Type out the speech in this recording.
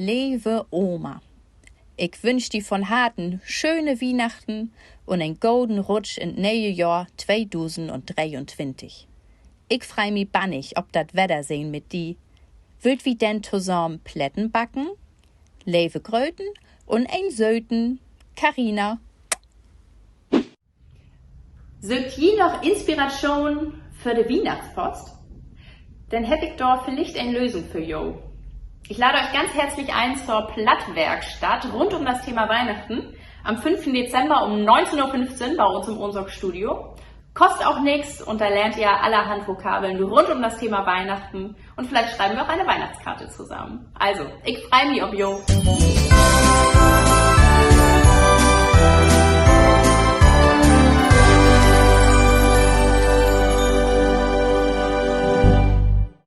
Liebe Oma, ich wünsch dir von Harten schöne Weihnachten und einen golden Rutsch in neue Jahr 2023. Ich freu mich bannig, ob dat Wetter sehen mit die. Wollt wie denn zusammen Plätten backen? Leve Gröten und ein Söten. Carina. Sögt ihr noch Inspiration für die Weihnachtspost? Dann hätte ich dort vielleicht eine Lösung für Jo. Ich lade euch ganz herzlich ein zur Plattwerkstatt rund um das Thema Weihnachten am 5. Dezember um 19:15 Uhr bei uns im Ohnsorg-Studio. Kostet auch nichts und da lernt ihr allerhand Vokabeln rund um das Thema Weihnachten und vielleicht schreiben wir auch eine Weihnachtskarte zusammen. Also, ich freue mich auf Jo.